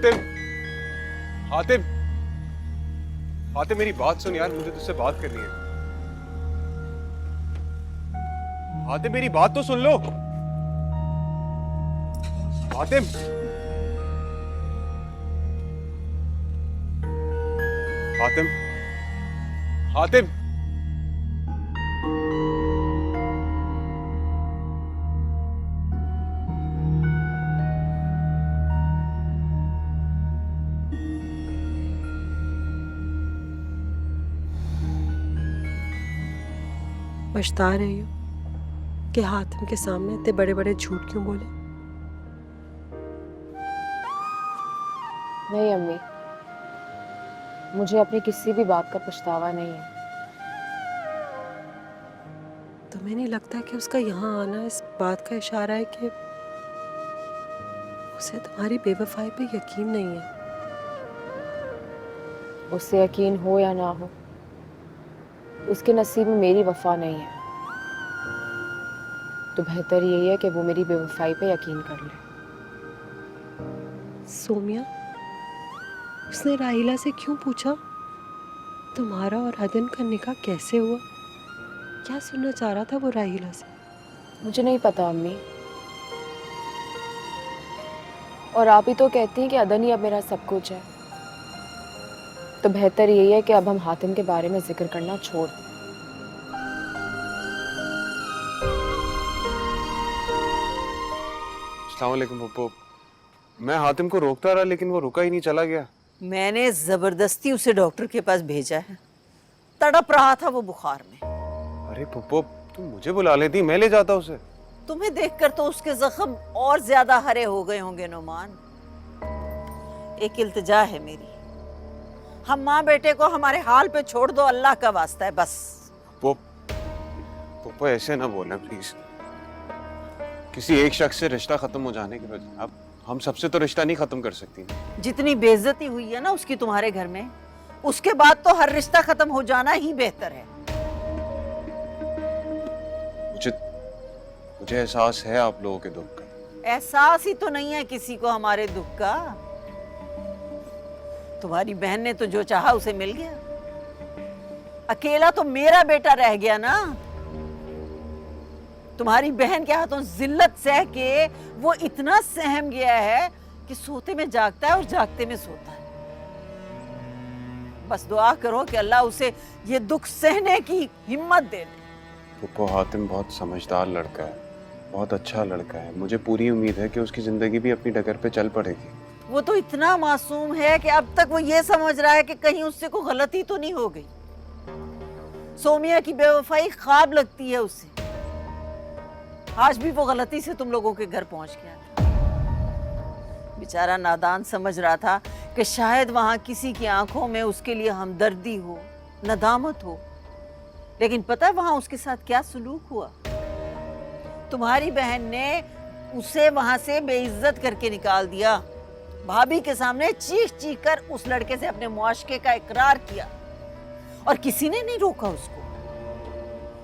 हातिम, हातिम, हातिम मेरी बात सुन यार, मुझे तुझसे बात करनी है। हातिम मेरी बात तो सुन लो। हातिम, हातिम, हातिम, पछता रही हो कि हातिम के सामने इतने बड़े बड़े झूठ क्यों बोले? नहीं अम्मी, मुझे अपनी किसी भी बात का पछतावा नहीं है। तुम्हें नहीं लगता कि उसका यहाँ आना इस बात का इशारा है कि उसे तुम्हारी बेवफाई पे यकीन नहीं है? उससे यकीन हो या ना हो, उसके नसीब में मेरी वफा नहीं है, तो बेहतर यही है कि वो मेरी बेवफाई पे यकीन कर ले। सोमिया, उसने राहिला से क्यों पूछा तुम्हारा और अदन का निकाह कैसे हुआ? क्या सुनना चाह रहा था वो राहिला से? मुझे नहीं पता अम्मी, और आप ही तो कहती हैं कि अदन ही अब मेरा सब कुछ है, तो बेहतर यही है कि अब हम हातिम के बारे में जिक्र करना छोड़ दें। अस्सलाम वालेकुम पप्पू। मैं हातिम को रोकता रहा लेकिन वो रुका ही नहीं, चला गया। मैंने जबरदस्ती उसे डॉक्टर के पास भेजा है, तड़प रहा था वो बुखार में। अरे पप्पू, तुम मुझे बुला लेती, मैं ले जाता उसे। तुम्हें देखकर तो उसके जख्म और ज्यादा हरे हो गए होंगे नुमान। एक इल्तिजा है मेरी, हम माँ बेटे को हमारे हाल पे छोड़ दो, अल्लाह का वास्ता है बस। पप्पू ऐसे ना बोलना प्लीज। किसी एक शख्स से रिश्ता खत्म हो जाने के बाद अब हम सबसे तो रिश्ता नहीं खत्म कर सकती। जितनी बेइज्जती हुई है ना उसकी तुम्हारे घर में, उसके बाद तो हर रिश्ता खत्म हो जाना ही बेहतर है। मुझे एहसास है आप लोगों के दुख का। एहसास ही तो नहीं है किसी को हमारे दुख का। तुम्हारी बहन ने तो जो चाहा उसे मिल गया, अकेला तो मेरा बेटा रह गया ना। तुम्हारी बहन के हाथों जिल्लत सह के वो इतना सहम गया है कि सोते में जागता है और जागते में सोता है। बस दुआ करो कि अल्लाह उसे ये दुख सहने की हिम्मत दे दे। पप्पू, हातिम बहुत समझदार लड़का है, बहुत अच्छा लड़का है। मुझे पूरी उम्मीद है कि उसकी जिंदगी भी अपनी डगर पे चल पड़ेगी। वो तो इतना मासूम है कि अब तक वो ये समझ रहा है कि कहीं उससे कोई गलती तो नहीं हो गई। सोमिया की बेवफाई ख्वाब लगती है उसे। आज भी वो गलती से तुम लोगों के घर पहुंच गया था। बेचारा नादान समझ रहा था कि शायद वहां किसी की आंखों में उसके लिए हमदर्दी हो, नदामत हो, लेकिन पता है वहां उसके साथ क्या सलूक हुआ? तुम्हारी बहन ने उसे वहां से बेइज्जत करके निकाल दिया। भाभी के सामने चीख चीख कर उस लड़के से अपने मुआशके का इकरार किया, और किसी ने नहीं रोका उसको,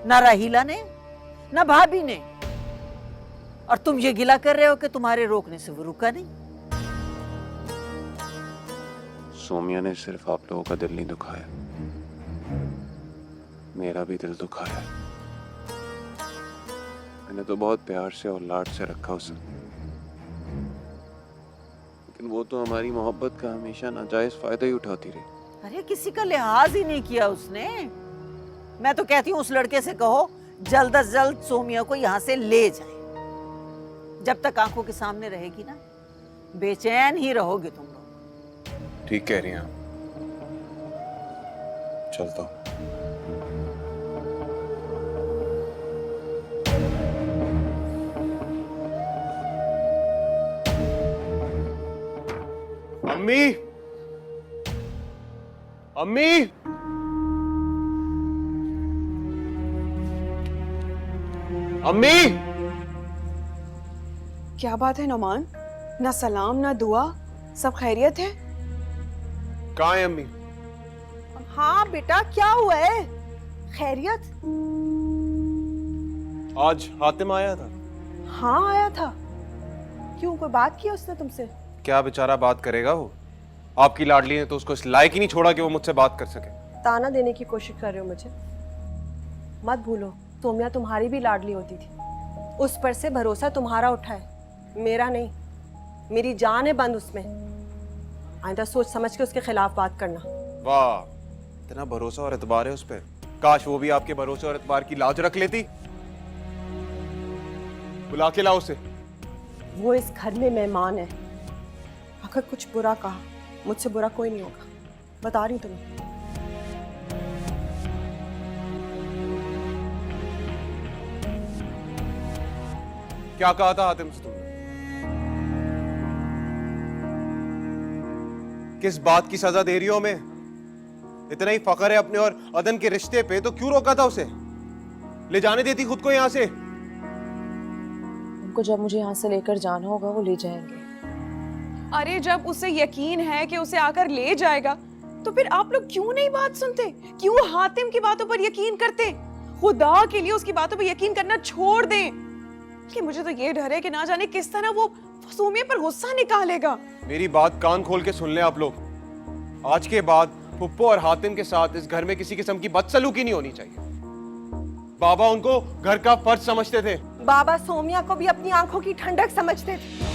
ना राहिला ने ना भाभी ने। और तुम ये गिला कर रहे हो कि तुम्हारे रोकने से वो रुका नहीं। सोमिया ने सिर्फ आप लोगों का दिल नहीं दुखाया, मेरा भी दिल दुखाया। मैंने तो बहुत प्यार से और लाड से रखा उसे, लेकिन वो तो हमारी मोहब्बत का हमेशा नाजायज फायदा ही उठाती रही। अरे किसी का लिहाज ही नहीं किया उसने। मैं तो कहती हूँ उस लड़के से कहो जल्द अज जल्द सोमिया को यहाँ से ले जाए। जब तक आंखों के सामने रहेगी ना, बेचैन ही रहोगे तुम लोग। ठीक कह रही हैं आप। चलता हूं। अम्मी, अम्मी, अम्मी। क्या बात है नोमान? ना सलाम ना दुआ, सब खैरियत है? कहाँ है अम्मी? हाँ बेटा, क्या हुआ है? खैरियत? आज हातिम आया था। हाँ आया था। क्यों, कोई बात की उसने तुमसे? क्या बेचारा बात करेगा वो? आपकी लाडली ने तो उसको इस लायक ही नहीं छोड़ा कि वो मुझसे बात कर सके। ताना देने की कोशिश कर रहे हो मुझे? मत भूलो, सोम्या तुम्हारी भी लाडली होती थी। उस पर से भरोसा तुम्हारा उठा है, मेरा नहीं। मेरी जान है बंद उसमें। आइंदा सोच समझ के उसके खिलाफ बात करना। वाह, इतना भरोसा और एतबार है उस पे। काश वो भी आपके भरोसे और एतबार की लाज रख लेती। बुला के लाओ उसे। वो इस घर में मेहमान है। अगर कुछ बुरा कहा, मुझसे बुरा कोई नहीं होगा, बता रही हूँ तुम्हें। क्या कहा था हातिम से तुमने? किस बात की सजा दे रही हो हमें? इतना ही फख्र है अपने और अदन के रिश्ते पे तो क्यों रोका था उसे? ले जाने देती खुद को यहाँ से। उनको जब मुझे यहाँ से लेकर जाना होगा वो ले जाएंगे। अरे जब उसे यकीन है कि उसे आकर ले जाएगा, तो फिर आप लोग क्यों नहीं बात सुनते? क्यों हातिम की बातों पर यकीन करते? खुदा के लिए उसकी बातों पर यकीन करना छोड़ दें। कि मुझे तो ये डर है कि ना जाने किस तरह वो सोम्या पर गुस्सा निकालेगा। मेरी बात कान खोल के सुन ले आप लोग। आज के बाद पुप्पो और हातिम के साथ इस घर में किसी किस्म की बदसलूकी नहीं होनी चाहिए। बाबा उनको घर का फर्ज समझते थे। बाबा सोम्या को भी अपनी आंखों की ठंडक समझते थे।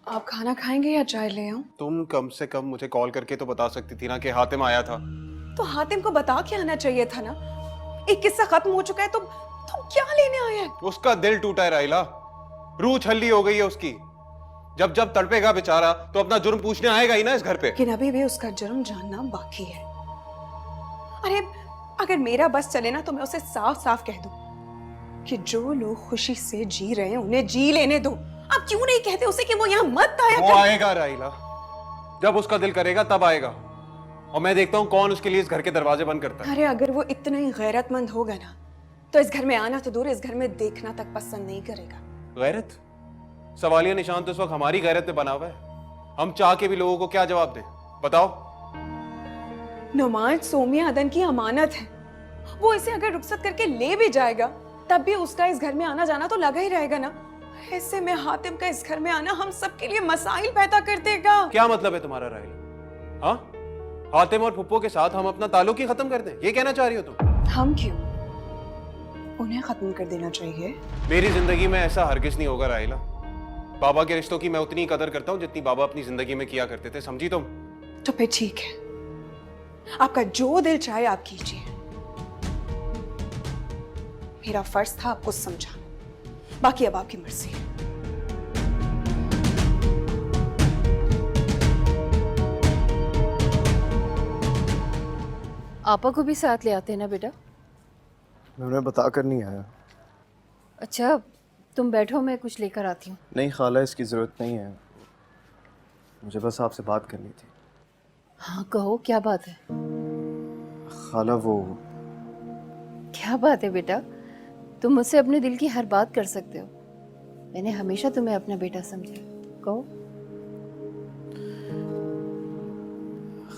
आप खाना खाएंगे या चाय ले आऊं? तुम कम से कम मुझे कॉल करके तो बता सकती थी ना कि हातिम आया था। तो हातिम को बता के आना चाहिए था ना। एक किस्सा खत्म हो चुका है तो क्या लेने आया है? उसका दिल टूटा है राइला, रूह छल्ली हो गई है उसकी। जब जब तड़पेगा बेचारा तो अपना जुर्म पूछने आएगा ही ना इस घर पे। लेकिन अभी भी उसका जुर्म जानना बाकी है। अरे अगर मेरा बस चले ना तो मैं उसे साफ साफ कह दूं कि जो लोग खुशी से जी रहे हैं उन्हें जी लेने दो। आप क्यों नहीं कहते उसे कि वो यहाँ मत आया वो करे? आएगा राइला, जब उसका दिल करेगा तब आएगा। और मैं देखता हूँ कौन उसके लिए इस घर के दरवाजे बंद करता है। अरे अगर वो इतना ही गैरतमंद होगा ना तो इस घर में आना तो दूर, इस घर में देखना तक पसंद नहीं करेगा। गैरत? सवालिया निशान तो इस वक्त हमारी गैरत पे बना हुआ है। हम चाह के भी लोगों को क्या जवाब दें, बताओ? नुमाइश सोम्या अदन की अमानत है। वो इसे अगर रुखसत करके ले भी जाएगा तब भी उसका इस घर में आना जाना तो लगा ही रहेगा ना। ऐसे में हातिम का इस घर में आना हम सबके लिए मसाइल पैदा कर देगा। क्या मतलब है तुम्हारा राइला? हाँ, हातिम और फुप्पो के साथ हम अपना ताल्लुक ही खत्म कर दें, ये कहना चाह रही हो तुम? हम क्यों? उन्हें खत्म कर देना चाहिए। मेरी जिंदगी में ऐसा हरगिज नहीं होगा राइला। बाबा के रिश्तों की मैं उतनी कदर करता हूँ जितनी बाबा अपनी जिंदगी में किया करते थे, समझी तुम? तो फिर ठीक है, आपका जो दिल चाहे आप कीजिए। मेरा फर्ज था आपको समझाना, बाकी अब आपकी मर्जी है। आपा को भी साथ ले आते ना बेटा। मैं उन्हें बता कर नहीं आया। अच्छा तुम बैठो, मैं कुछ लेकर आती हूँ। नहीं खाला, इसकी ज़रूरत नहीं है, मुझे बस आपसे बात करनी थी। हाँ कहो, क्या बात है? खाला वो क्या बात है बेटा? तुम मुझसे अपने दिल की हर बात कर सकते हो। मैंने हमेशा तुम्हें अपना बेटा समझा। कहो।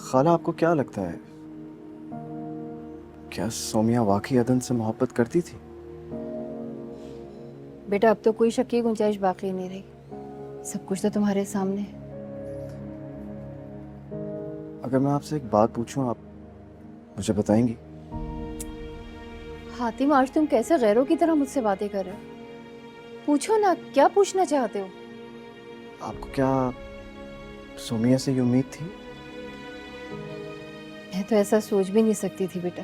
खाला आपको क्या लगता है, क्या सोमिया वाकई अदन से मोहब्बत करती थी? बेटा अब तो कोई शक की गुंजाइश बाकी नहीं रही, सब कुछ तो तुम्हारे सामने है। अगर मैं आपसे एक बात पूछूं, आप मुझे बताएंगी? हातिम आज तुम कैसे गैरों की तरह मुझसे बातें कर रहे हो? पूछो ना, क्या पूछना चाहते हो? आपको क्या सोमिया से ये उम्मीद थी? मैं तो ऐसा सोच भी नहीं सकती थी बेटा।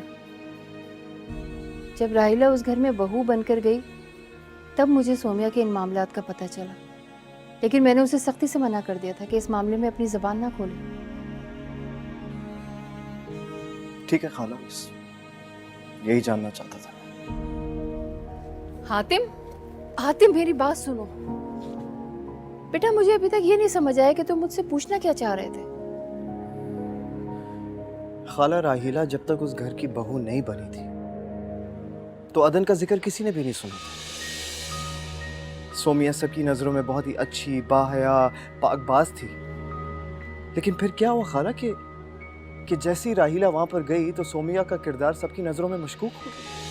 जब राहिला उस घर में बहू बनकर गई तब मुझे सोमिया के इन मामलात का पता चला, लेकिन मैंने उसे सख्ती से मना कर दिया था कि इस मामले में अपनी जुबान ना खोले। ठीक है खाला, बस यही जानना चाहता था। हातिम, हातिम मेरी बात सुनो। बेटा मुझे अभी तक ये नहीं समझ आया कि तुम मुझसे पूछना क्या चाह रहे थे। खाला राहीला जब तक उस घर की बहू नहीं बनी थी तो अदन का जिक्र किसी ने भी नहीं सुना था। सोमिया सबकी नजरों में बहुत ही अच्छी, बाहया, पाकबाज थी। लेकिन फिर क्या हुआ खाला कि जैसी राहीला वहां पर गई तो सोमिया का किरदार सबकी नजरों में मशकूक हो गया।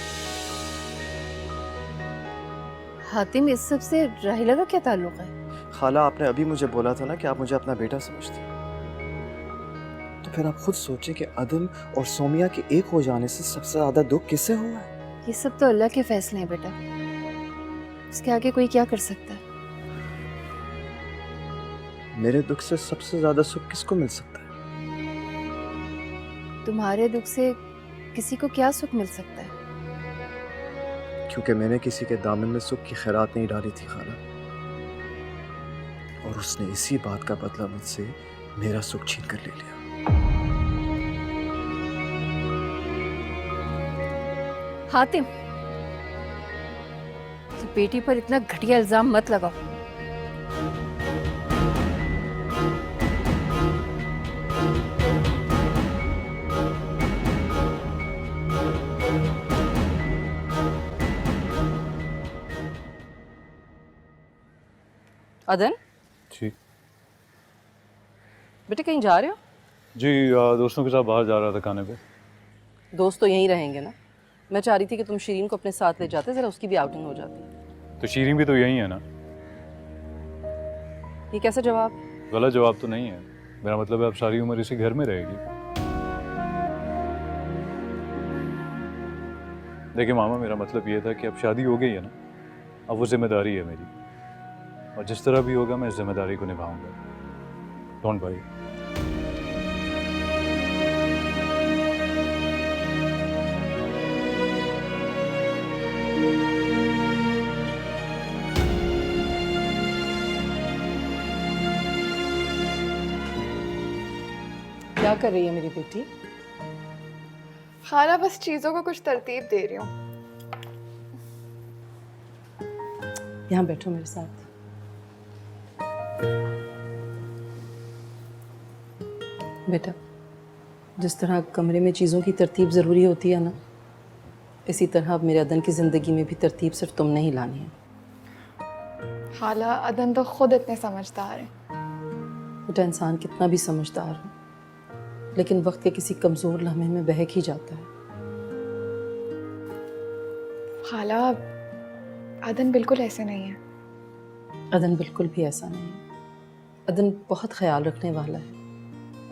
हातिम, इस सब से राहिला का क्या ताल्लुक है? खाला आपने अभी मुझे बोला था ना कि आप मुझे अपना बेटा समझती हैं। तो फिर आप खुद सोचे कि अदन और सोमिया के एक हो जाने से सबसे ज्यादा दुख किससे हुआ है? ये सब तो अल्लाह के फैसले हैं बेटा, इसके आगे कोई क्या कर सकता है। मेरे दुख से सबसे ज्यादा सुख किसको मिल सकता है? तुम्हारे दुख से किसी को क्या सुख मिल सकता है? क्योंकि मैंने किसी के दामन में सुख की खैरात नहीं डाली थी खाला, और उसने इसी बात का बदला मुझसे मेरा सुख छीन कर ले लिया। हातिम, तो बेटी पर इतना घटिया इल्जाम मत लगाओ। अदन, जी बेटे कहीं जा रहे हो? जी दोस्तों के साथ बाहर जा रहा था खाने पे। दोस्त तो यहीं रहेंगे ना? मैं चाह रही थी कि तुम शीरीन को अपने साथ ले जाते, जरा उसकी भी आउटिंग हो जाती। तो शीरीन भी तो यही है ना? ये कैसा जवाब? गलत जवाब तो नहीं है। मेरा मतलब है अब सारी उम्र इसी घर में रहेगी। देखिए मामा, मेरा मतलब ये था कि अब शादी हो गई है ना, अब वो जिम्मेदारी है मेरी, और जिस तरह भी होगा मैं इस जिम्मेदारी को निभाऊंगा। Don't worry. क्या कर रही है मेरी बेटी? खाला बस चीजों को कुछ तरतीब दे रही हूँ। यहाँ बैठो मेरे साथ। बेटा, जिस तरह कमरे में चीज़ों की तरतीब ज़रूरी होती है ना, इसी तरह अब मेरे अदन की ज़िंदगी में भी तरतीब सिर्फ तुमने ही लानी है। खाला, अदन तो खुद इतने समझदार है। बेटा, इंसान कितना भी समझदार हो, लेकिन वक्त के किसी कमज़ोर लम्हे में बहक ही जाता है। खाला, अदन बिल्कुल ऐसे नहीं है। अदन बिल्कुल भी ऐसा नहीं है। अदन बहुत ख्याल रखने वाला है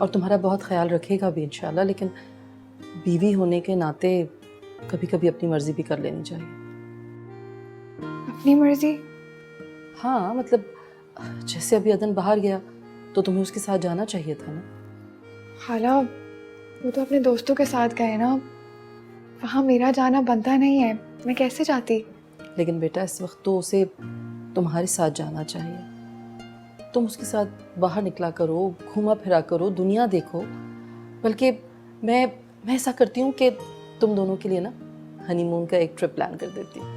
और तुम्हारा बहुत ख्याल रखेगा भी इंशाल्लाह, लेकिन बीवी होने के नाते कभी कभी अपनी मर्जी भी कर लेनी चाहिए। अपनी मर्जी? हाँ, मतलब जैसे अभी अदन बाहर गया तो तुम्हें उसके साथ जाना चाहिए था ना। खाला, वो तो अपने दोस्तों के साथ गए ना, वहाँ मेरा जाना बनता नहीं है, मैं कैसे जाती? लेकिन बेटा, इस वक्त तो उसे तुम्हारे साथ जाना चाहिए। तुम उसके साथ बाहर निकला करो, घूमा फिरा करो, दुनिया देखो। बल्कि मैं ऐसा करती हूँ कि तुम दोनों के लिए ना हनीमून का एक ट्रिप प्लान कर देती हूँ।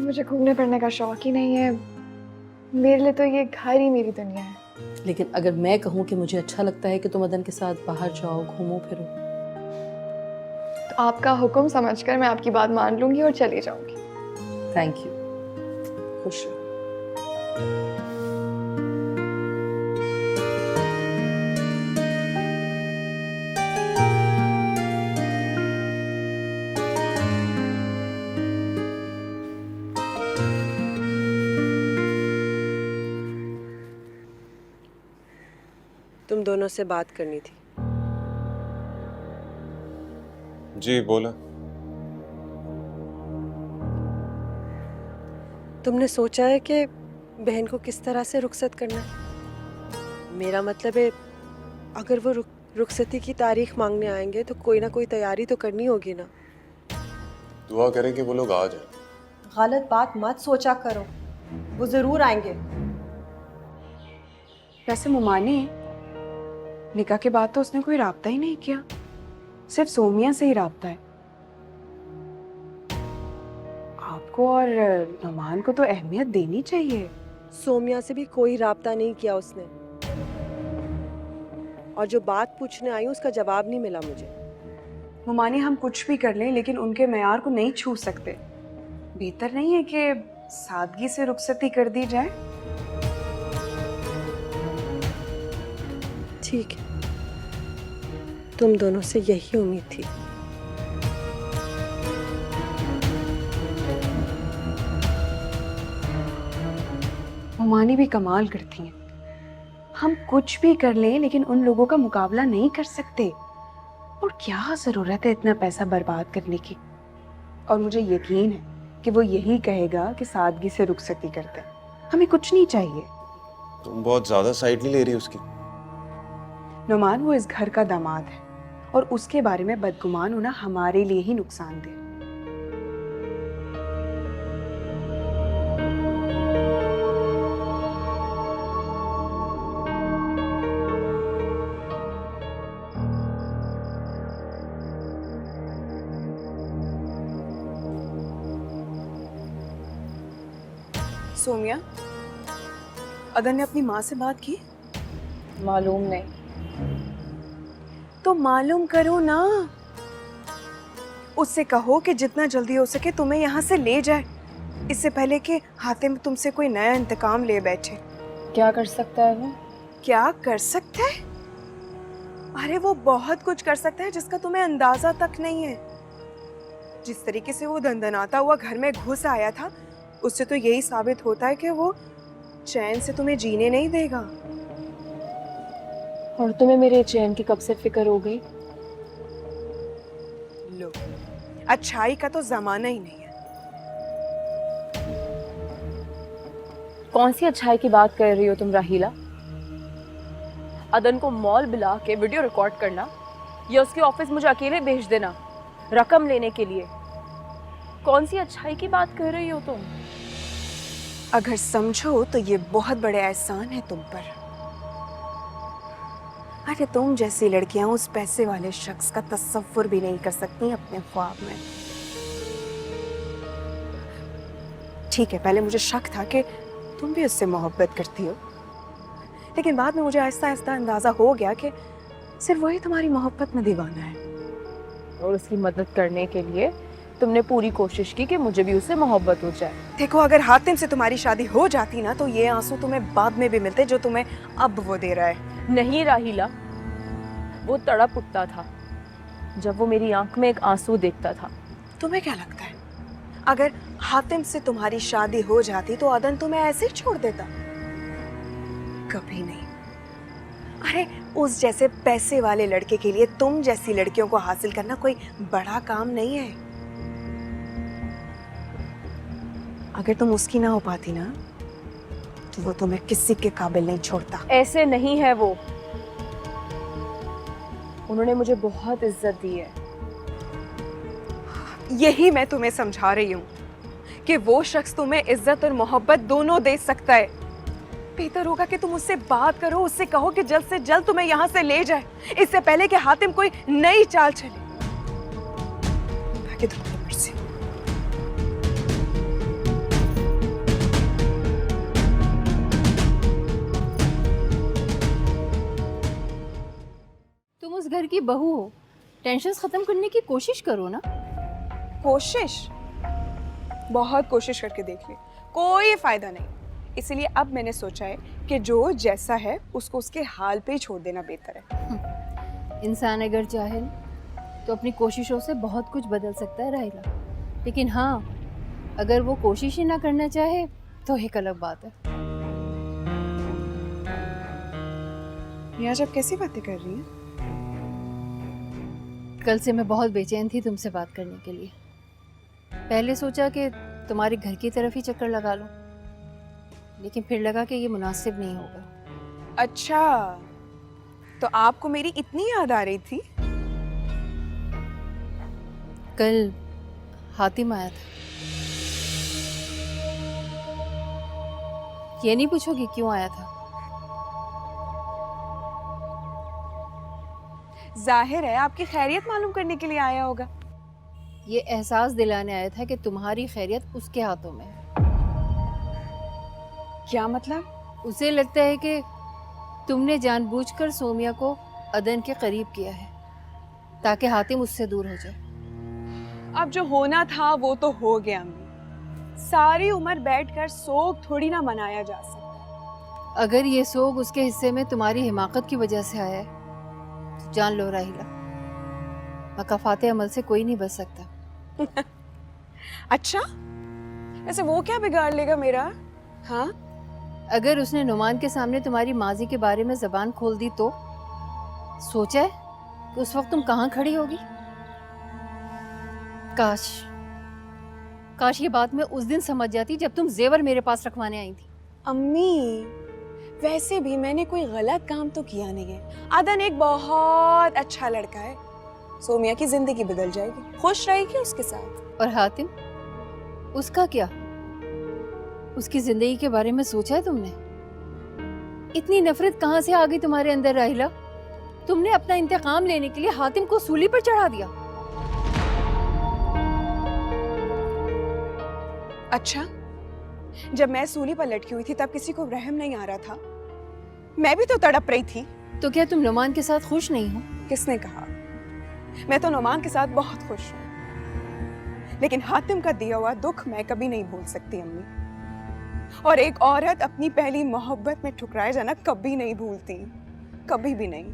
मुझे घूमने फिरने का शौक ही नहीं है, मेरे लिए तो ये घर ही मेरी दुनिया है। लेकिन अगर मैं कहूँ कि मुझे अच्छा लगता है कि तुम अदन के साथ बाहर जाओ, घूमो फिरो, तो आपका हुक्म समझकर मैं आपकी बात मान लूंगी और चली जाऊंगी। Thank you. खुश रहो। तुम दोनों से बात करनी थी। जी बोला। तुमने सोचा है कि बहन को किस तरह से रुखसत करना है? मेरा मतलब है, अगर वो रुखसती की तारीख मांगने आएंगे तो कोई ना कोई तैयारी तो करनी होगी ना। दुआ करें कि वो लोग आ जाए। गलत बात मत सोचा करो, वो जरूर आएंगे। वैसे मुमानी, निकाह के बाद तो उसने कोई राब्ता ही नहीं किया, सिर्फ सोमिया से ही राब्ता है। आपको को और नुमान को तो अहमियत देनी चाहिए। सोमिया से भी कोई राब्ता नहीं किया उसने, और जो बात पूछने आई उसका जवाब नहीं मिला मुझे। मुमानी, हम कुछ भी कर लें लेकिन उनके मेयार को नहीं छू सकते। बेहतर नहीं है कि सादगी से रुखसती कर दी जाए? ठीक है, तुम दोनों से यही उम्मीद थी। मुमानी भी कमाल करती हैं। हम कुछ भी कर लें लेकिन उन लोगों का मुकाबला नहीं कर सकते। और क्या जरूरत है इतना पैसा बर्बाद करने की? और मुझे यकीन है कि वो यही कहेगा कि सादगी से रुखसती करते हैं। हमें कुछ नहीं चाहिए। तुम बहुत ज्यादा साइड नहीं ले रही उसकी। नुमान, वो इस घर का दामाद है और उसके बारे में बदगुमान होना हमारे लिए ही नुकसानदेह। सोमिया, अदन ने अपनी माँ से बात की? मालूम नहीं। तो मालूम करो ना। उससे कहो कि जितना जल्दी हो सके तुम्हें यहाँ से ले जाए, इससे पहले कि हातिम तुमसे कोई नया इंतकाम ले बैठे। क्या कर सकता है वो? क्या कर सकता है? अरे वो बहुत कुछ कर सकता है जिसका तुम्हें अंदाजा तक नहीं है। जिस तरीके से वो दंदनाता हुआ घर में घुस आया था, उससे तो यही साबित होता है कि वो चैन से तुम्हें जीने नहीं देगा। और तुम्हें मेरे चैन की कब से फिक्र हो गई? लो, अच्छाई का तो जमाना ही नहीं है। कौन सी अच्छाई की बात कर रही हो तुम राहीला? अदन को मॉल बुला के वीडियो रिकॉर्ड करना या उसके ऑफिस मुझे अकेले भेज देना रकम लेने के लिए, कौन सी अच्छाई की बात कर रही हो तुम? अगर समझो तो ये बहुत बड़े एहसान है तुम पर। अरे तुम जैसी लड़कियां उस पैसे वाले शख्स का तसव्वुर भी नहीं कर सकती अपने ख्वाब में। ठीक है, पहले मुझे शक था कि तुम भी उससे मोहब्बत करती हो, लेकिन बाद में मुझे आहिस्ता आहिस्ता अंदाजा हो गया कि सिर्फ वही तुम्हारी मोहब्बत में दीवाना है। और उसकी मदद करने के लिए तुमने पूरी कोशिश की कि मुझे भी उससे मोहब्बत हो जाए। देखो, अगर हातिम से तुम्हारी शादी हो जाती ना तो ये आंसू तुम्हें बाद में भी मिलते जो तुम्हें अब वो दे रहा है। नहीं राहीला, वो तड़प उठता था जब वो मेरी आंख में एक आंसू देखता था। तुम्हें क्या लगता है अगर हातिम से तुम्हारी शादी हो जाती तो अदन तुम्हें ऐसे ही छोड़ देता? कभी नहीं। अरे उस जैसे पैसे वाले लड़के के लिए तुम जैसी लड़कियों को हासिल करना कोई बड़ा काम नहीं है। अगर तुम उसकी ना हो पाती ना तो वो तुम्हें किसी के काबिल नहीं छोड़ता। ऐसे नहीं है वो। उन्होंने मुझे बहुत इज्जत दी है। यही मैं तुम्हें समझा रही हूँ कि वो शख्स तुम्हें इज्जत और मोहब्बत दोनों दे सकता है। बेहतर होगा कि तुम उससे बात करो, उससे कहो कि जल्द से जल्द तुम्हें यहाँ से ले जाए, इससे पहले कि हातिम कोई नई चाल चले। बाकी तुम्हारी मर्जी। तुम उस घर की बहू हो, टेंशन खत्म करने की कोशिश करो ना। कोशिश? बहुत कोशिश करके देख ली, कोई फायदा नहीं। इसलिए अब मैंने सोचा है कि जो जैसा है उसको उसके हाल पे ही छोड़ देना बेहतर है। इंसान अगर चाहे तो अपनी कोशिशों से बहुत कुछ बदल सकता है राहिला, लेकिन हाँ, अगर वो कोशिश ही ना करना चाहे तो एक अलग बात है। ये आज आप कैसी बातें कर रही हैं? कल से मैं बहुत बेचैन थी तुमसे बात करने के लिए। पहले सोचा कि तुम्हारे घर की तरफ ही चक्कर लगा लूं, लेकिन फिर लगा कि ये मुनासिब नहीं होगा। अच्छा, तो आपको मेरी इतनी याद आ रही थी? कल हातिम आया था। ये नहीं पूछोगी क्यों आया था? जाहिर है आपकी खैरियत मालूम करने के लिए आया होगा। ये एहसास दिलाने आया था कि तुम्हारी खैरियत उसके हाथों में है। क्या मतलब? उसे लगता है कि तुमने जानबूझकर सोमिया को अदन के करीब किया है ताकि हातिम उससे दूर हो जाए। अब जो होना था वो तो हो गया अम्मी। सारी उम्र बैठकर सोग थोड़ी ना मनाया जा सकता। अगर ये सोग उसके हिस्से में तुम्हारी हिमाकत की वजह से आया है तो जान लो राहिला, मकाफाते अमल से कोई नहीं बच सकता। अच्छा, ऐसे वो क्या बिगाड़ लेगा मेरा? हाँ, अगर उसने नुमान के सामने तुम्हारी माजी के बारे में जबान खोल दी तो सोचा है कि उस वक्त तुम कहाँ खड़ी होगी? काश ये बात मैं उस दिन समझ जाती जब तुम जेवर मेरे पास रखवाने आई थी। अम्मी वैसे भी मैंने कोई गलत काम तो किया नहीं है। अदन एक बहुत अच्छा लड़का है, सोमिया की जिंदगी बदल जाएगी, खुश रहेगी उसके साथ। और हातिम, उसका क्या? उसकी जिंदगी के बारे में सोचा है तुमने? इतनी नफरत कहाँ से आ गई तुम्हारे अंदर राहिला? तुमने अपना इंतकाम लेने के लिए हातिम को सूली पर चढ़ा दिया। अच्छा, जब मैं सूली पर लटकी हुई थी तब किसी को रहम नहीं आ रहा था? मैं भी तो तड़प रही थी। तो क्या तुम नुमान के साथ खुश नहीं हो? किसने कहा? मैं तो नुमान के साथ बहुत खुश हूँ, लेकिन हातिम का दिया हुआ दुख मैं कभी नहीं भूल सकती अम्मी। और एक औरत अपनी पहली मोहब्बत में ठुकराए जाना कभी नहीं भूलती, कभी भी नहीं।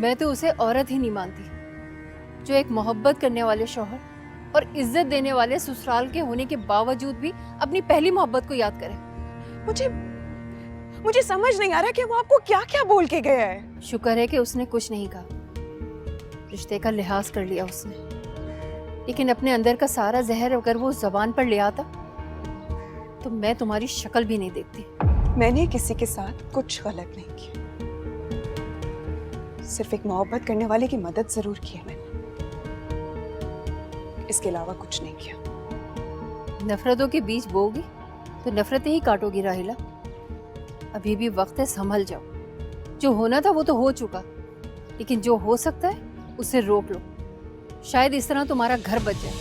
मैं तो उसे औरत ही नहीं मानती जो एक मोहब्बत करने वाले शौहर और इज्जत देने वाले ससुराल के होने के बावजूद भी अपनी पहली मोहब्बत को याद करे। मुझे समझ नहीं आ रहा कि वो आपको क्या क्या बोल के गया है। शुक्र है कि उसने कुछ नहीं कहा, रिश्ते का लिहाज कर लिया उसने। लेकिन अपने अंदर का सारा जहर अगर वो जबान पर ले आता तो मैं तुम्हारी शक्ल भी नहीं देखती। मैंने किसी के साथ कुछ गलत नहीं किया, सिर्फ एक मोहब्बत करने वाले की मदद जरूर की है मैंने, इसके अलावा कुछ नहीं किया। नफरतों के बीज बोगी तो नफरतें ही काटोगी राहिला। अभी भी वक्त है, संभल जाओ। जो होना था वो तो हो चुका, लेकिन जो हो सकता है उसे रोक लो। शायद इस तरह तुम्हारा घर बच जाए।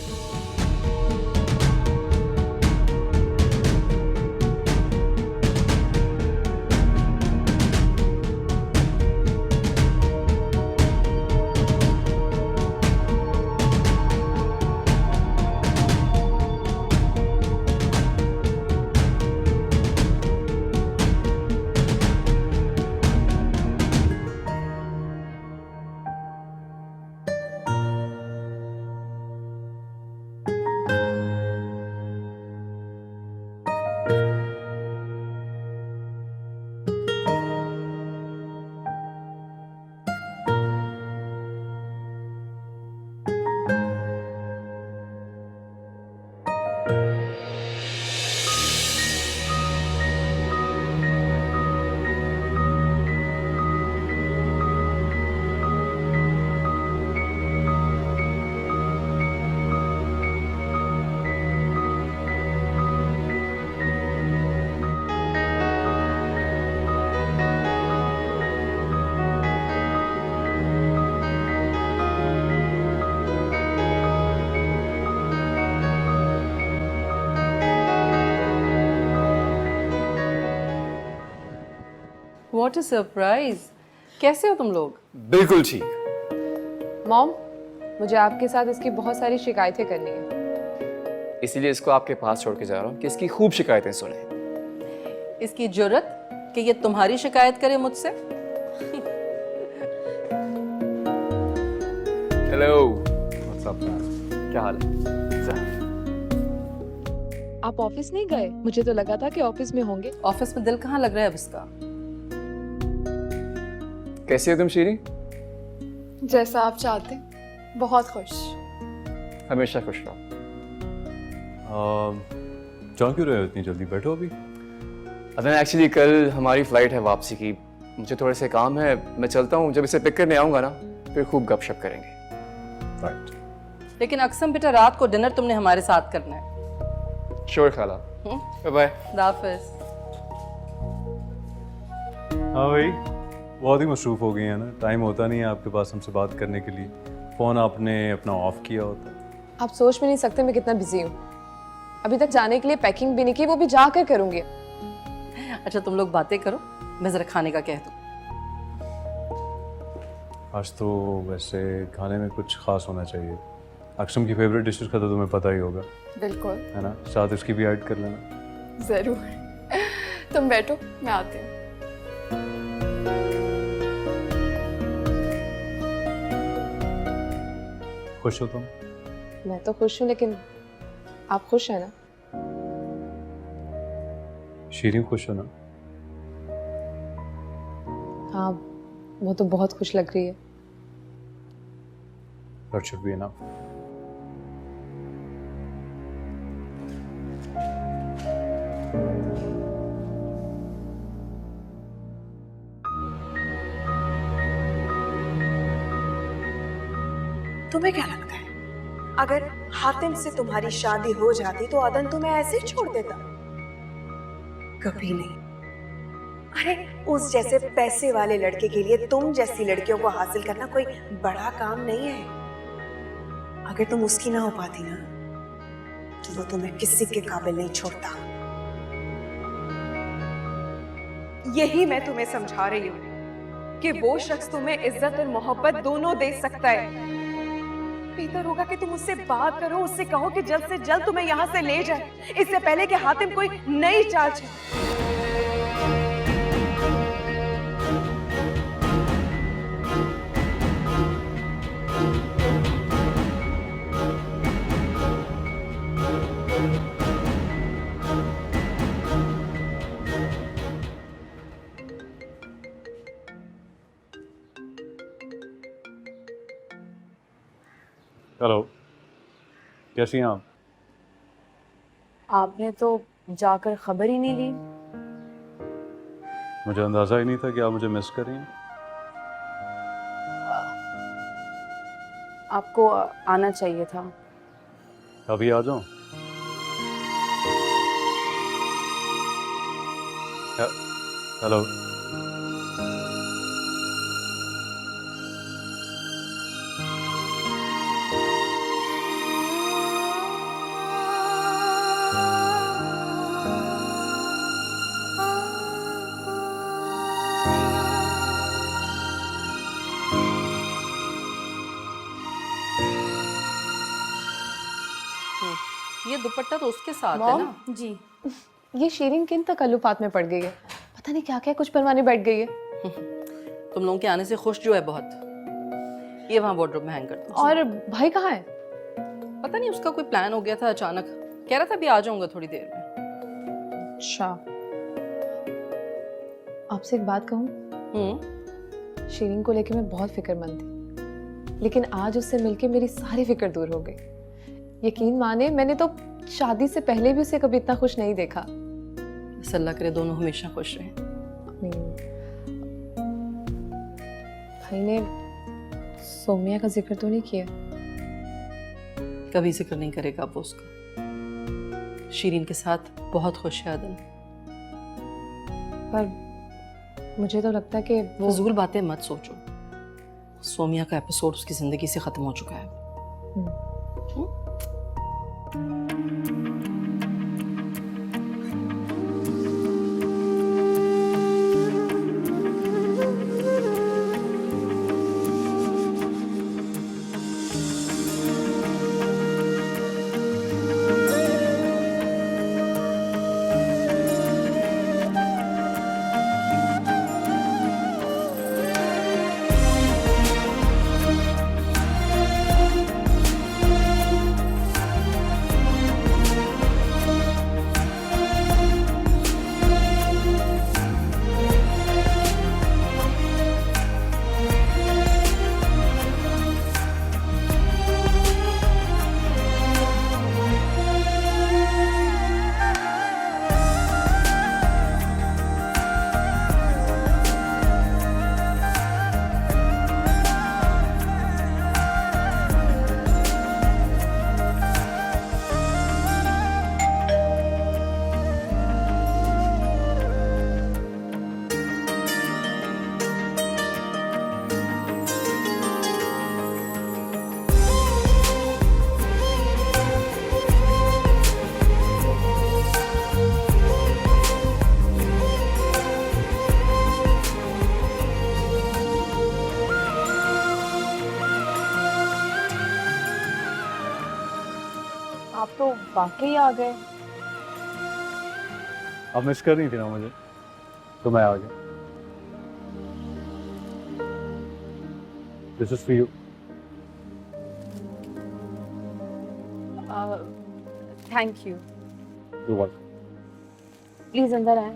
What a surprise! कैसे हो तुम लोग? बिल्कुल ठीक। मॉम, मुझे आपके साथ इसकी बहुत सारी शिकायतें करनी है। इसीलिए इसको आपके पास छोड़ के जा रहा हूँ कि इसकी खूब शिकायतें सुने। इसकी जुर्रत कि ये तुम्हारी शिकायत करे मुझसे? Hello, what's up ma'am? क्या हाल है? आप ऑफिस नहीं गए? मुझे तो लगा था कि ऑफिस में होंगे। ऑफिस में दिल कहाँ लग रहा है अब इसका? कैसी हो तुम शीरी? जैसा आप चाहते, बहुत खुश। हमेशा खुश रहो। जान क्यों रहे हो इतनी जल्दी? बैठो अभी। अदन, एक्चुअली कल हमारी फ्लाइट है वापसी की, मुझे थोड़े से काम है, मैं चलता हूँ। जब इसे पिक करने आऊँगा ना फिर खूब गपशप करेंगे। राइट। लेकिन अक्सम बेटा, रात को डिनर तुमने हमारे साथ करना है। श्योर खाला। Bye bye. हाफिज। हाँ भाई, बहुत ही मसरूफ़ हो गई है ना, टाइम होता नहीं है आपके पास हमसे बात करने के लिए। फ़ोन आपने अपना ऑफ किया होता। आप सोच भी नहीं सकते मैं कितना बिजी हूँ। अभी तक जाने के लिए पैकिंग भी नहीं की, वो भी जाकर करूँगी। अच्छा तुम लोग बातें करो, मैं ज़रा खाने का कह दूँ। आज तो वैसे खाने में कुछ खास होना चाहिए। अक्षम की फेवरेट डिशेस का तो तुम्हें पता ही होगा, बिल्कुल, है ना? साथ इसकी भी ऐड कर लेना। ज़रूर। तुम बैठो, मैं आती हूँ। खुश हो तुम? मैं तो खुश हूँ, लेकिन आप खुश हैं ना? शीरीन खुश हो ना? हाँ, वो तो बहुत खुश लग रही है। That should be enough. तुम्हें क्या लगता है अगर हातिम से तुम्हारी शादी हो जाती तो अदन तुम्हें ऐसे ही छोड़ देता? कभी नहीं। अरे उस जैसे पैसे वाले लड़के के लिए तुम जैसी लड़कियों को हासिल करना कोई बड़ा काम नहीं है। अगर तुम उसकी ना हो पाती ना तो वो तुम्हें किसी के काबिल नहीं छोड़ता। यही मैं तुम्हें समझा रही हूँ कि वो शख्स तुम्हें इज्जत और मोहब्बत दोनों दे सकता है। बेहतर होगा कि तुम उससे बात करो, उससे कहो कि जल्द से जल्द तुम्हें यहाँ से ले जाए, इससे पहले कि हातिम कोई नई चाल चले। हेलो, कैसी हैं आप? आपने तो जाकर खबर ही नहीं ली। मुझे अंदाज़ा ही नहीं था कि आप मुझे मिस कर रही हैं। आपको आना चाहिए था। अभी आ जाऊं? हेलो, ये दुपट्टा तो उसके साथ है ना? जी ये शीरीन किन तकल्लुफात में पड़ गई है, पता नहीं क्या क्या कुछ परवाने बैठ गई है। तुम लोगों के आने से खुश जो है बहुत। ये वहाँ वार्डरोब में हैंग कर दो। और भाई कहाँ है? पता नहीं उसका कोई प्लान हो गया था अचानक, कह रहा था अभी आ जाऊंगा थोड़ी देर में। अच्छा, आपसे एक बात कहूँ? शीरीन को लेके मैं बहुत फिक्रमंद थी, लेकिन आज उससे मिलके मेरी सारी फिक्र दूर हो गई। यकीन माने, मैंने तो शादी से पहले भी उसे कभी इतना खुश नहीं देखा। बस अल्लाह करे दोनों हमेशा खुश रहें। भाई ने सोमिया का जिक्र तो नहीं किया? कभी जिक्र नहीं करेगा वो उसका। शीरीन के साथ बहुत खुश है अदन। पर मुझे तो लगता है कि वो फजूल बातें मत सोचो। सोमिया का एपिसोड उसकी जिंदगी से खत्म हो चुका है। आप तो वाकई आ गए। आप मिस कर रही थी ना मुझे, तो मैं आ गया। This is for you. Thank you. You welcome. Please अंदर आए।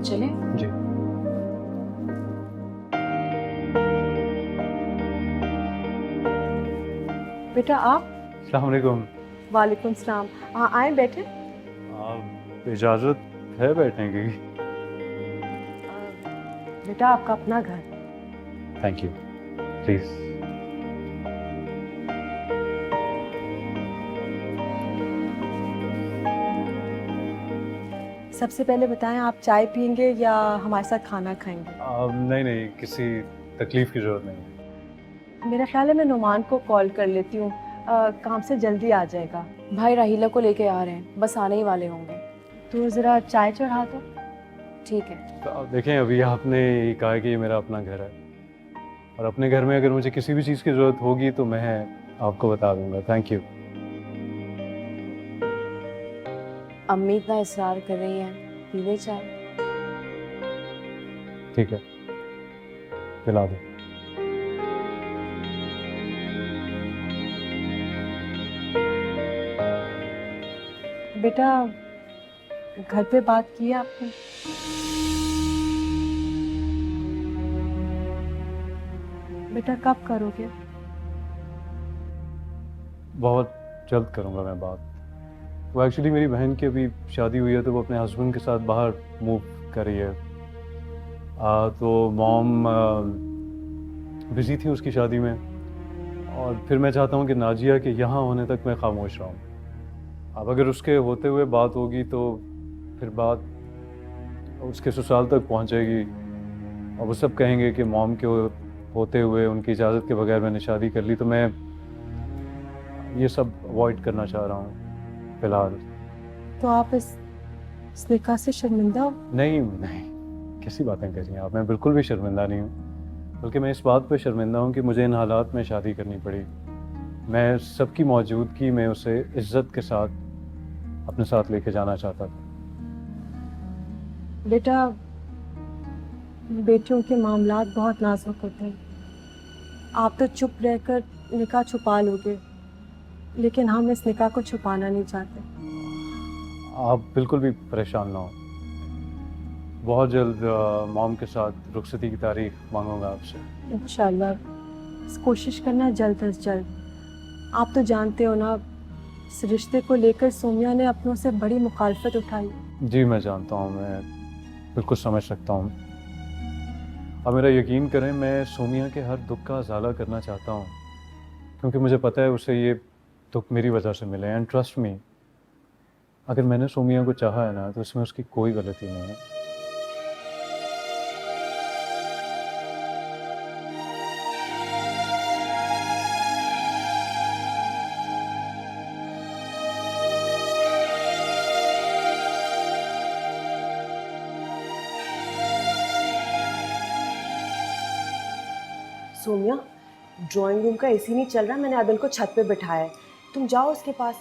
चले। जी। बेटा आप? अस्सलाम वालेकुम। वालेकुम सलाम। हाँ आए बैठे। आप इजाज़त है बैठने की? बेटा आपका अपना घर। Thank you. प्लीज़। सबसे पहले बताएं आप चाय पियेंगे या हमारे साथ खाना खाएंगे? नहीं नहीं, किसी तकलीफ़ की ज़रूरत नहीं है। मेरा ख्याल है मैं नुमान को कॉल कर लेती हूँ, काम से जल्दी आ जाएगा। भाई राहिला को लेके आ रहे हैं, बस आने ही वाले होंगे। तो ज़रा चाय चढ़ा दो। ठीक है। तो आप देखें, अभी आपने ये कहा कि ये मेरा अपना घर है, और अपने घर में अगर मुझे किसी भी चीज़ की ज़रूरत होगी तो मैं आपको बता दूंगा। Thank you. अम्मी इतना इसरार कर रही हैं, पी ले चाय। ठीक है, पिला दो। बेटा घर पे बात की है आपने? बेटा कब करोगे? बहुत जल्द करूँगा मैं बात। वो एक्चुअली मेरी बहन की अभी शादी हुई है, तो वो अपने हस्बैंड के साथ बाहर मूव कर रही है। तो मॉम बिज़ी थी उसकी शादी में, और फिर मैं चाहता हूँ कि नाजिया के यहाँ होने तक मैं खामोश रहूँ। अब अगर उसके होते हुए बात होगी तो फिर बात उसके ससुराल तक पहुँचेगी, और वो सब कहेंगे कि मॉम के होते हुए उनकी इजाज़त के बगैर मैंने शादी कर ली। तो मैं ये सब अवॉइड करना चाह रहा हूँ फिलहाल। तो आप इस निकाह से शर्मिंदा हो? नहीं नहीं, कैसी बातें कर रही हैं आप। मैं बिल्कुल भी शर्मिंदा नहीं हूँ, बल्कि मैं इस बात पे शर्मिंदा हूँ कि मुझे इन हालात में शादी करनी पड़ी। मैं सबकी मौजूदगी में उसे इज्जत के साथ अपने साथ लेके जाना चाहता था। बेटा बेटियों के मामलात बहुत नाजुक होते हैं। आप तो चुप रहकर निकाह छुपा लोगे, लेकिन हम इस निकाह को छुपाना नहीं चाहते। आप बिल्कुल भी परेशान ना हो। बहुत जल्द मॉम के साथ रुखसती की तारीख मांगूंगा आपसे। इंशाल्लाह कोशिश करना जल्द अज जल्द। आप तो जानते हो ना, इस रिश्ते को लेकर सोमिया ने अपनों से बड़ी मुखालफत उठाई। जी मैं जानता हूँ, मैं बिल्कुल समझ सकता हूँ। अब मेरा यकीन करें, मैं सोमिया के हर दुख का अजाला करना चाहता हूँ, क्योंकि मुझे पता है उसे ये दुख मेरी वजह से मिले। एंड ट्रस्ट मी, अगर मैंने सोमिया को चाहा है ना, तो इसमें उसकी कोई गलती नहीं है। सोमिया ड्राइंग रूम का एसी नहीं चल रहा, मैंने आदिल को छत पे बिठाया है, तुम जाओ उसके पास।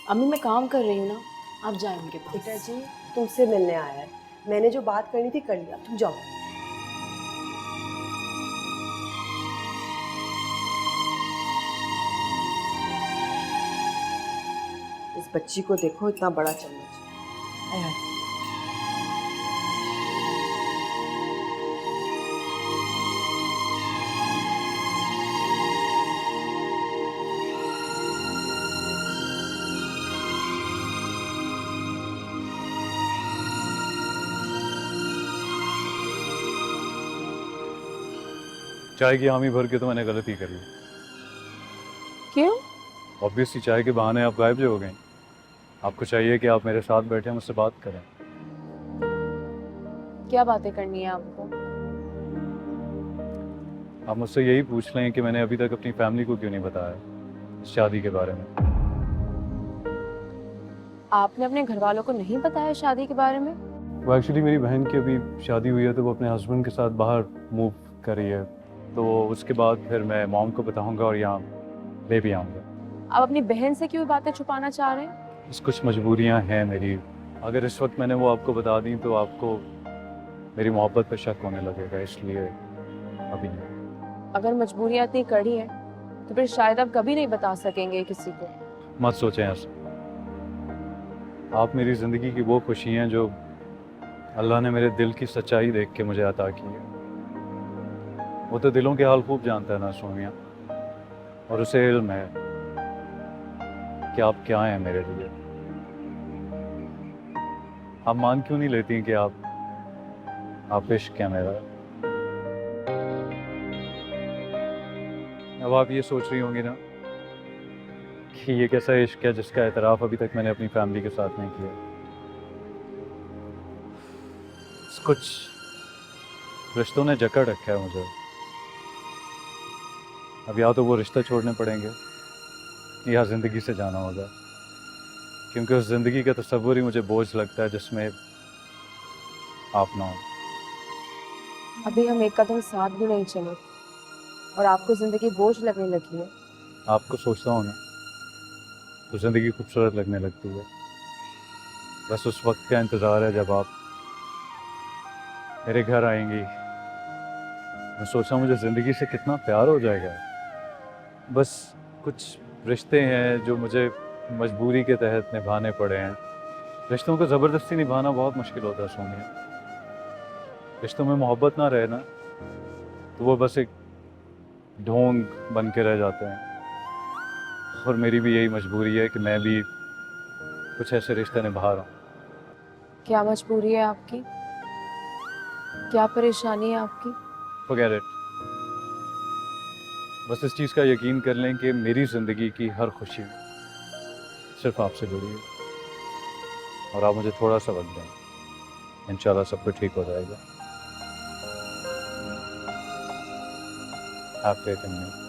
अम्मी मैं काम कर रही हूँ ना, आप जाए उनके पास। बेटा जी तुमसे मिलने आया है, मैंने जो बात करनी थी कर लिया, तुम जाओ। इस बच्ची को देखो, इतना बड़ा चम्मच। आय हाय। चाय की हामी भर के तो मैंने गलती कर ली। क्यों? ऑब्वियसली चाय के बहाने आप गायब जो हो गए। आपको चाहिए कि आप मेरे साथ बैठे मुझसे बात करें। क्या बातें करनी है आपको? आप मुझसे यही पूछ लें कि मैंने अभी तक अपनी फैमिली को क्यों नहीं बताया इस शादी के बारे में। आपने अपने घर वालों को नहीं बताया शादी के बारे में? वो एक्चुअली मेरी बहन की अभी शादी हुई है तो वो अपने हस्बैंड के साथ बाहर मूव कर रही है, तो उसके बाद फिर मैं मॉम को बताऊंगा और यहाँ ले भी आऊँगा। आप अपनी बहन से क्यों बातें छुपाना चाह रहे हैं? बस कुछ मजबूरियाँ हैं मेरी, अगर इस वक्त मैंने वो आपको बता दी तो आपको मेरी मोहब्बत पर शक होने लगेगा, इसलिए अभी नहीं। अगर मजबूरियां इतनी कड़ी हैं तो फिर शायद आप कभी नहीं बता सकेंगे किसी को। मत सोचें ऐसा, आप मेरी ज़िंदगी की वो खुशी हैं जो अल्लाह ने मेरे दिल की सच्चाई देख के मुझे अता की है। वो तो दिलों के हाल खूब जानता है ना सोमिया, और उसे इल्म है कि आप क्या हैं मेरे लिए। आप मान क्यों नहीं लेती कि आप इश्क है मेरा। अब आप ये सोच रही होंगी ना कि ये कैसा इश्क है जिसका एतराफ़ अभी तक मैंने अपनी फैमिली के साथ नहीं किया। कुछ रिश्तों ने जकड़ रखा है मुझे। अब या तो वो रिश्ता छोड़ने पड़ेंगे या ज़िंदगी से जाना होगा, क्योंकि उस ज़िंदगी का तस्वुर ही मुझे बोझ लगता है जिसमें आप ना हो। अभी हम एक कदम साथ भी नहीं चले और आपको जिंदगी बोझ लगने लगी है। आपको सोचता हूँ ना तो ज़िंदगी खूबसूरत लगने लगती है। बस उस वक्त का इंतज़ार है जब आप मेरे घर आएंगी। मैं सोचा मुझे ज़िंदगी से कितना प्यार हो जाएगा। बस कुछ रिश्ते हैं जो मुझे मजबूरी के तहत निभाने पड़े हैं। रिश्तों को ज़बरदस्ती निभाना बहुत मुश्किल होता है सोनिया। रिश्तों में मोहब्बत ना रहे ना तो वो बस एक ढोंग बन के रह जाते हैं, और मेरी भी यही मजबूरी है कि मैं भी कुछ ऐसे रिश्ते निभा रहा हूँ। क्या मजबूरी है आपकी? क्या परेशानी है आपकी? Forget it। बस इस चीज़ का यकीन कर लें कि मेरी ज़िंदगी की हर खुशी सिर्फ आपसे जुड़ी है, और आप मुझे थोड़ा सा वक्त दें, इंशाल्लाह सब कुछ ठीक हो जाएगा। Have faith in me।